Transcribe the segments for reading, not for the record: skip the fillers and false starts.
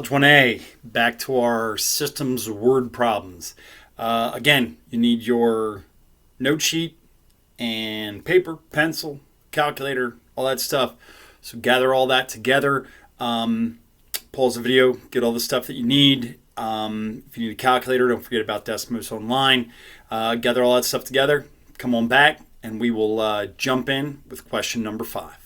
College 1A, back to our systems word problems. Again, you need your note sheet and paper, pencil, calculator, all that stuff. So gather all that together, pause the video, get all the stuff that you need. If you need a calculator, don't forget about Desmos Online. Gather all that stuff together, come on back, and we will jump in with question number 5.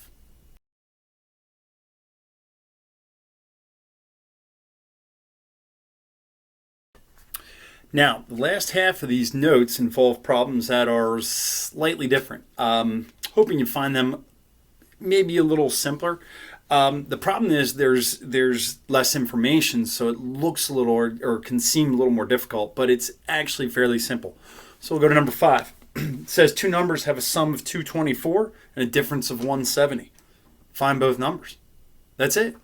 Now, the last half of these notes involve problems that are slightly different. Hoping you find them maybe a little simpler. The problem is there's less information, so it looks a little or can seem a little more difficult, but it's actually fairly simple. So we'll go to number 5. It says two numbers have a sum of 224 and a difference of 170. Find both numbers. That's it.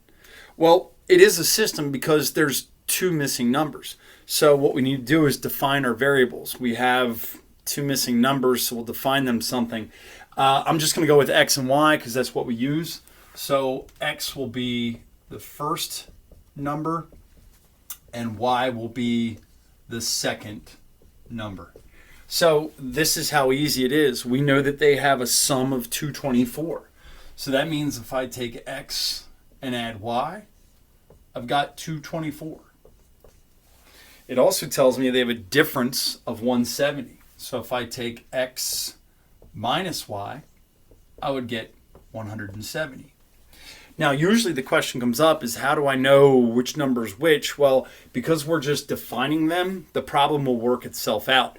Well, it is a system because there's two missing numbers. So what we need to do is define our variables. We have two missing numbers, so we'll define them something. I'm just going to go with x and y because that's what we use. So x will be the first number and y will be the second number. So this is how easy it is. We know that they have a sum of 224. So that means if I take x and add y, I've got 224. It also tells me they have a difference of 170. So if I take x minus y, I would get 170. Now, usually the question comes up is how do I know which number is which? Well, because we're just defining them, the problem will work itself out.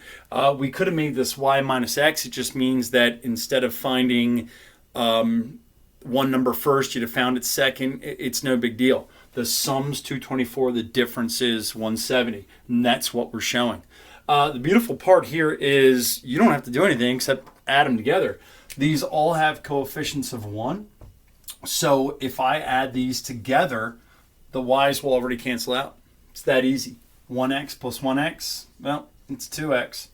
We could have made this y minus x. It just means that instead of finding one number first, you'd have found it second. It's no big deal. The sum's 224, the difference is 170, and that's what we're showing. The beautiful part here is you don't have to do anything except add them together. These all have coefficients of 1, so if I add these together, the y's will already cancel out. It's that easy. 1x plus 1x, well, it's 2x.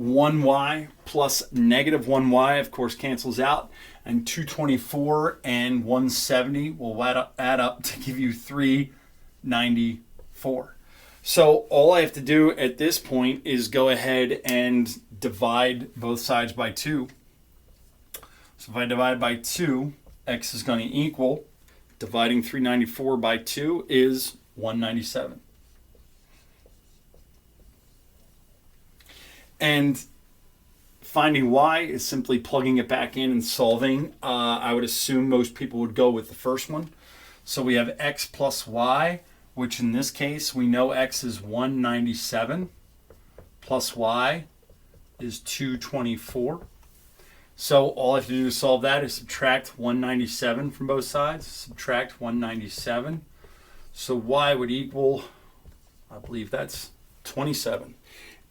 1y plus negative 1y, of course, cancels out. And 224 and 170 will add up to give you 394. So all I have to do at this point is go ahead and divide both sides by 2. So if I divide by 2, x is going to equal, dividing 394 by 2 is 197. And finding y is simply plugging it back in and solving. I would assume most people would go with the first one. So we have x plus y, which in this case we know x is 197 plus y is 224. So all I have to do to solve that is subtract 197 from both sides. Subtract 197. So y would equal, I believe that's 27.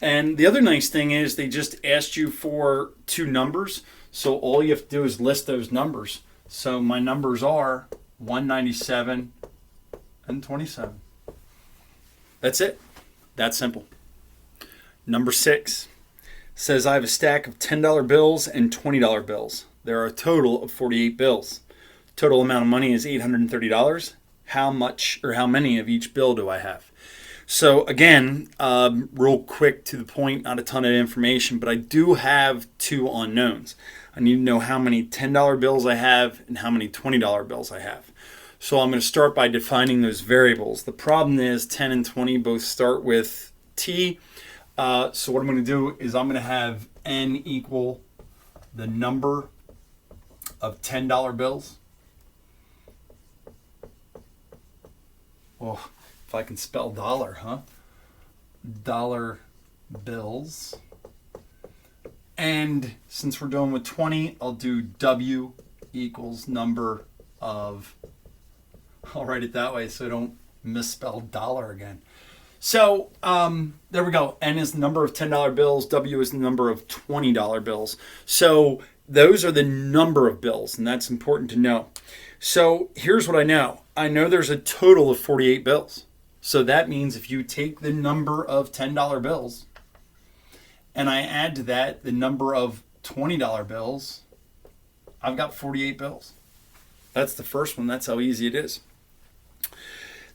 And the other nice thing is they just asked you for two numbers. So all you have to do is list those numbers. So my numbers are 197 and 27. That's it. That's simple. Number 6 says I have a stack of $10 bills and $20 bills. There are a total of 48 bills. Total amount of money is $830. How much or how many of each bill do I have? So again, real quick to the point, not a ton of information, but I do have two unknowns. I need to know how many $10 bills I have and how many $20 bills I have. So I'm going to start by defining those variables. The problem is 10 and 20 both start with T. So what I'm going to do is I'm going to have N equal the number of $10 bills. Oh, if I can spell dollar, huh? Dollar bills. And since we're doing with 20, I'll do W equals number of, I'll write it that way so I don't misspell dollar again. So there we go. N is the number of $10 bills. W is the number of $20 bills. So those are the number of bills, and that's important to know. So here's what I know. I know there's a total of 48 bills. So that means if you take the number of $10 bills and I add to that the number of $20 bills, I've got 48 bills. That's the first one. That's how easy it is.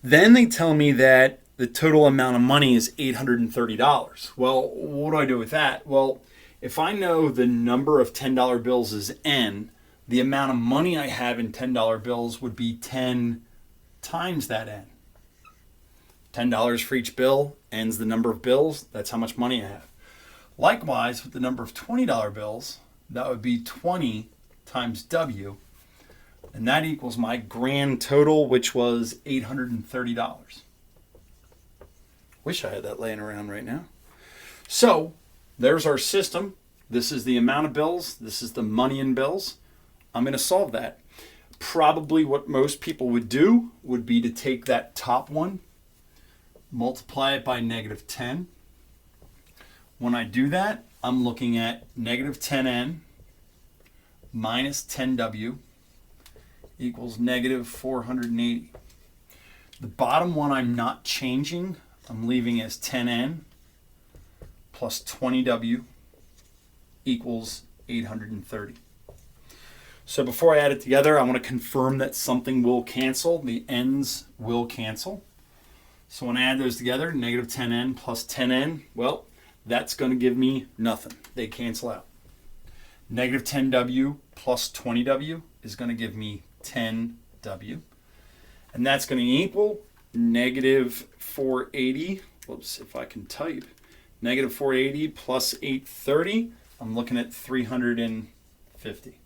Then they tell me that the total amount of money is $830. Well, what do I do with that? Well, if I know the number of $10 bills is N, the amount of money I have in $10 bills would be 10 times that N. $10 for each bill, N's the number of bills, that's how much money I have. Likewise, with the number of $20 bills, that would be 20 times W, and that equals my grand total, which was $830. Wish I had that laying around right now. So, there's our system. This is the amount of bills. This is the money in bills. I'm going to solve that. Probably what most people would do would be to take that top one, multiply it by negative 10. When I do that, I'm looking at negative 10N minus 10W equals negative 480. The bottom one I'm not changing. I'm leaving as 10N plus 20W equals 830. So before I add it together, I want to confirm that something will cancel. The N's will cancel. So when I add those together, negative 10N plus 10N, well, that's going to give me nothing. They cancel out. Negative 10W plus 20W is going to give me 10W. And that's going to equal negative 480. Whoops, if I can type. Negative 480 plus 830. I'm looking at 350.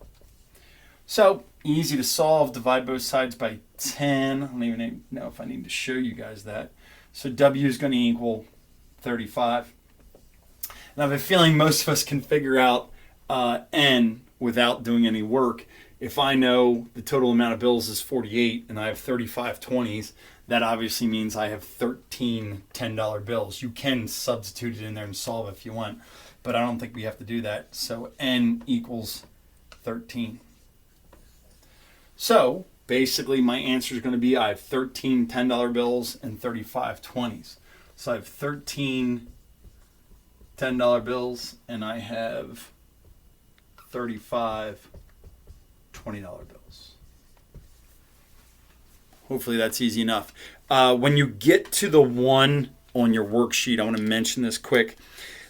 So, easy to solve. Divide both sides by 10. I don't even know if I need to show you guys that. So, W is going to equal 35. And I have a feeling most of us can figure out N without doing any work. If I know the total amount of bills is 48 and I have 35 20s, that obviously means I have 13 $10 bills. You can substitute it in there and solve it if you want, but I don't think we have to do that. So N equals 13. So basically my answer is going to be I have 13 $10 bills and 35 20s. So I have 13 $10 bills and I have 35 $20 bills. Hopefully that's easy enough. When you get to the one on your worksheet, I want to mention this quick.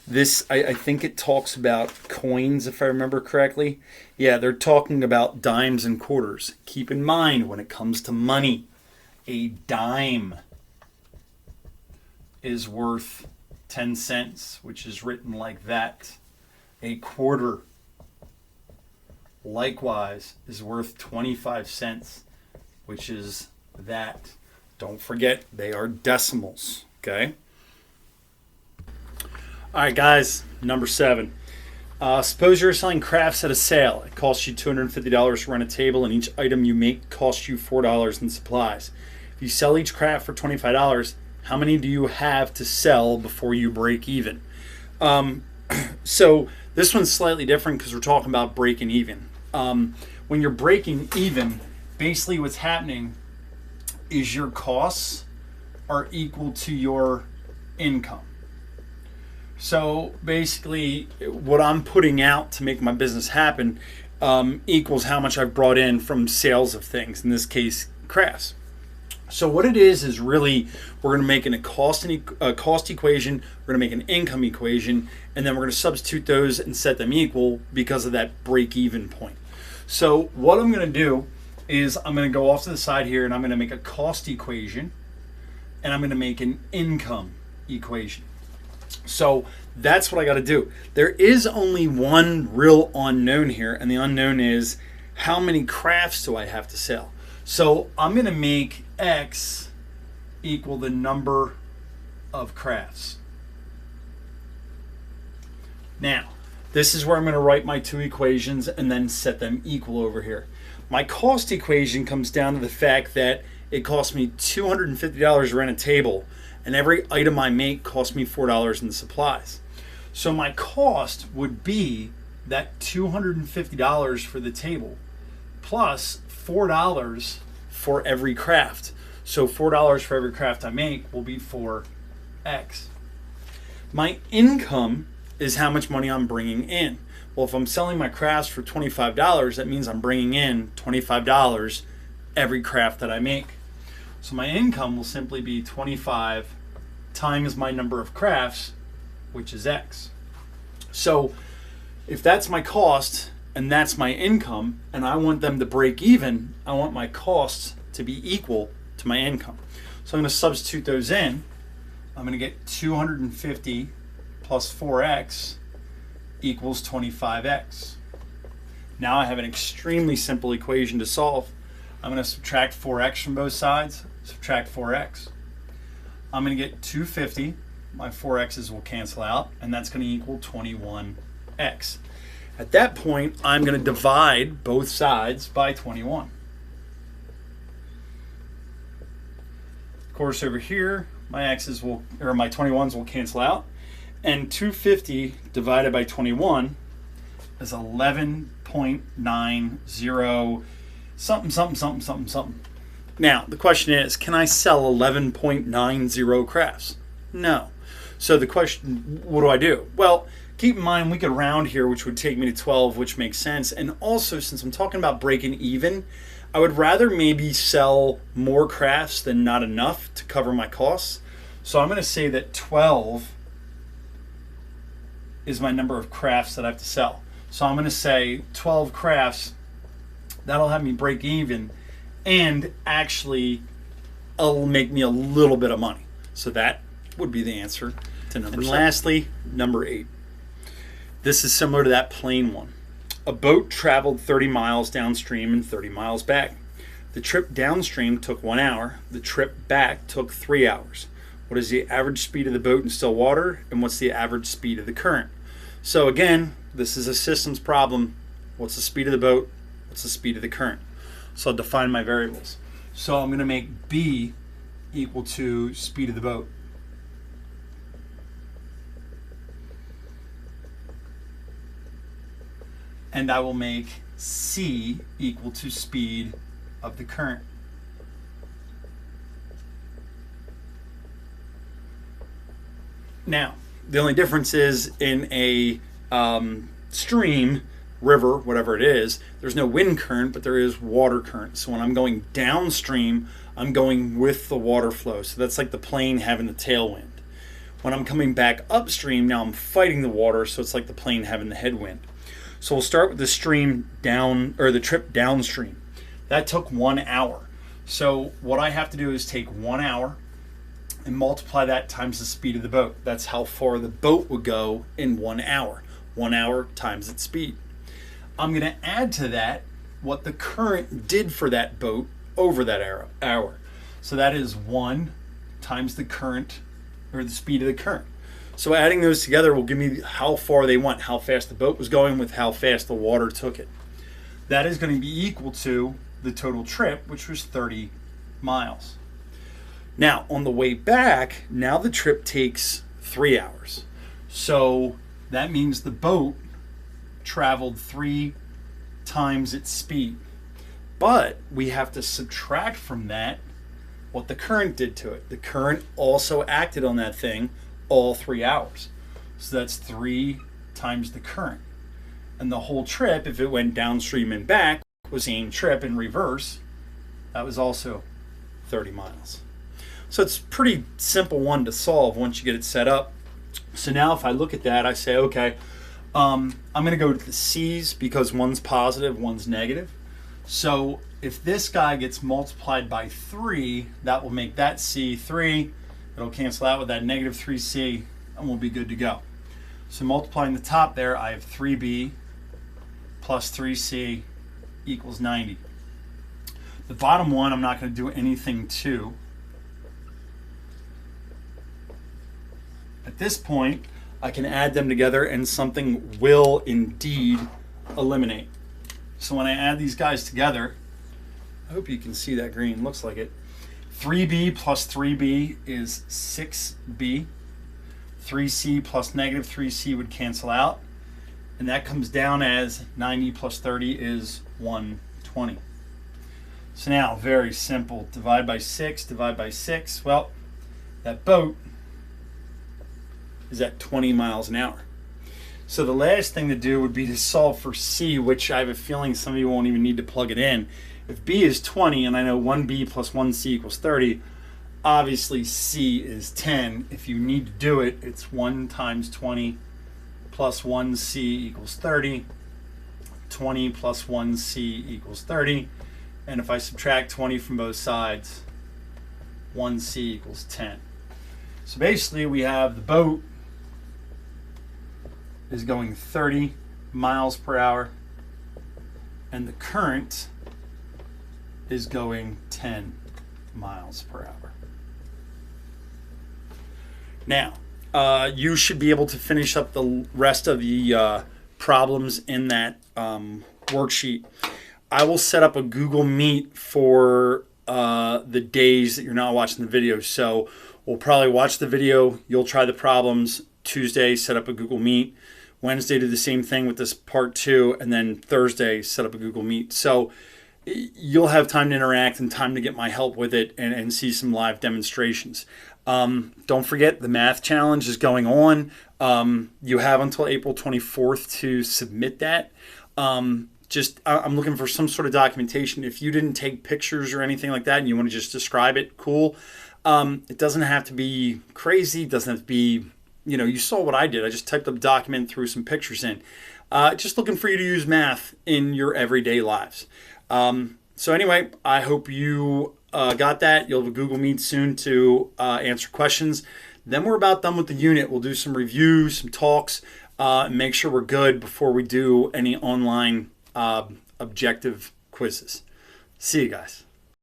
This, I think it talks about coins, if I remember correctly. Yeah, they're talking about dimes and quarters. Keep in mind, when it comes to money, a dime is worth 10 cents, which is written like that. A quarter, likewise, is worth 25 cents, which is that. Don't forget, they are decimals, okay? All right, guys, number 7. Suppose you're selling crafts at a sale. It costs you $250 to rent a table, and each item you make costs you $4 in supplies. If you sell each craft for $25, how many do you have to sell before you break even? So this one's slightly different because we're talking about breaking even. When you're breaking even, basically what's happening is your costs are equal to your income. So basically what I'm putting out to make my business happen equals how much I've brought in from sales of things, in this case crafts. So what it is really we're going to make a cost equation, we're going to make an income equation, and then we're going to substitute those and set them equal because of that break-even point. So what I'm going to do is I'm going to go off to the side here and I'm going to make a cost equation and I'm going to make an income equation. So that's what I got to do. There is only one real unknown here, and the unknown is how many crafts do I have to sell? So I'm going to make X equal the number of crafts. Now, this is where I'm going to write my two equations and then set them equal over here. My cost equation comes down to the fact that it costs me $250 to rent a table, and every item I make costs me $4 in supplies. So my cost would be that $250 for the table plus $4 for every craft. So $4 for every craft I make will be for X. My income is how much money I'm bringing in. Well, if I'm selling my crafts for $25, that means I'm bringing in $25 every craft that I make. So my income will simply be 25 times my number of crafts, which is X. So if that's my cost and that's my income, and I want them to break even, I want my costs to be equal to my income. So I'm going to substitute those in. I'm going to get 250 plus 4x equals 25x. Now I have an extremely simple equation to solve. I'm going to subtract 4x from both sides, subtract 4x. I'm going to get 250. My 4x's will cancel out, and that's going to equal 21x. At that point, I'm going to divide both sides by 21. Of course, over here, my x's will, or my 21s will cancel out, and 250 divided by 21 is 11.90 something, something, something, something, something. Now, the question is, can I sell 11.90 crafts? No. So the question, what do I do? Well, keep in mind we could round here, which would take me to 12, which makes sense. And also, since I'm talking about breaking even, I would rather maybe sell more crafts than not enough to cover my costs. So I'm going to say that 12 is my number of crafts that I have to sell. So I'm going to say 12 crafts. That'll have me break even, and actually it'll make me a little bit of money. So that would be the answer to number 7. And lastly, number 8. This is similar to that plain one. A boat traveled 30 miles downstream and 30 miles back. The trip downstream took 1 hour. The trip back took 3 hours. What is the average speed of the boat in still water, and what's the average speed of the current? So again, this is a systems problem. What's the speed of the boat? What's the speed of the current? So I'll define my variables. So I'm going to make B equal to speed of the boat. And I will make C equal to speed of the current. Now, the only difference is in a stream, river, whatever it is, there's no wind current, but there is water current. So when I'm going downstream, I'm going with the water flow. So that's like the plane having the tailwind. When I'm coming back upstream, now I'm fighting the water, so it's like the plane having the headwind. So we'll start with the stream down, or the trip downstream. That took 1 hour. So what I have to do is take 1 hour and multiply that times the speed of the boat. That's how far the boat would go in 1 hour. 1 hour times its speed. I'm going to add to that what the current did for that boat over that hour. So that is 1 times the current, or the speed of the current. So adding those together will give me how far they went, how fast the boat was going with how fast the water took it. That is going to be equal to the total trip, which was 30 miles. Now, on the way back, now the trip takes 3 hours. So that means the boat traveled 3 times its speed. But we have to subtract from that what the current did to it. The current also acted on that thing all 3 hours. So that's 3 times the current. And the whole trip, if it went downstream and back, was the same trip in reverse. That was also 30 miles. So it's a pretty simple one to solve once you get it set up. So now if I look at that, I say, okay, I'm going to go to the C's because one's positive, one's negative. So if this guy gets multiplied by 3, that will make that C 3. It'll cancel out with that negative 3C, and we'll be good to go. So multiplying the top there, I have 3B plus 3C equals 90. The bottom one, I'm not going to do anything to. At this point, I can add them together and something will indeed eliminate. So when I add these guys together, I hope you can see that green, looks like it. 3B plus 3B is 6B. 3C plus negative 3C would cancel out. And that comes down as 90 plus 30 is 120. So now, very simple. Divide by 6, divide by 6. Well, that boat is at 20 miles an hour. So the last thing to do would be to solve for C, which I have a feeling some of you won't even need to plug it in. If B is 20 and I know 1B plus 1C equals 30, obviously C is 10. If you need to do it, it's 1 times 20 plus 1C equals 30. 20 plus 1C equals 30. And if I subtract 20 from both sides, 1C equals 10. So basically we have the boat is going 30 miles per hour and the current is going 10 miles per hour. Now, you should be able to finish up the rest of the problems in that worksheet. I will set up a Google Meet for the days that you're not watching the video. So we'll probably watch the video. You'll try the problems. Tuesday, set up a Google Meet. Wednesday, do the same thing with this part 2. And then Thursday, set up a Google Meet. So you'll have time to interact and time to get my help with it and see some live demonstrations. Don't forget, the math challenge is going on. You have until April 24th to submit that. I'm looking for some sort of documentation. If you didn't take pictures or anything like that and you want to just describe it, cool. It doesn't have to be crazy. It doesn't have to be, you saw what I did. I just typed up a document, threw some pictures in. Just looking for you to use math in your everyday lives. So anyway, I hope you got that. You'll have a Google Meet soon to answer questions. Then we're about done with the unit. We'll do some reviews, some talks, and make sure we're good before we do any online objective quizzes. See you guys.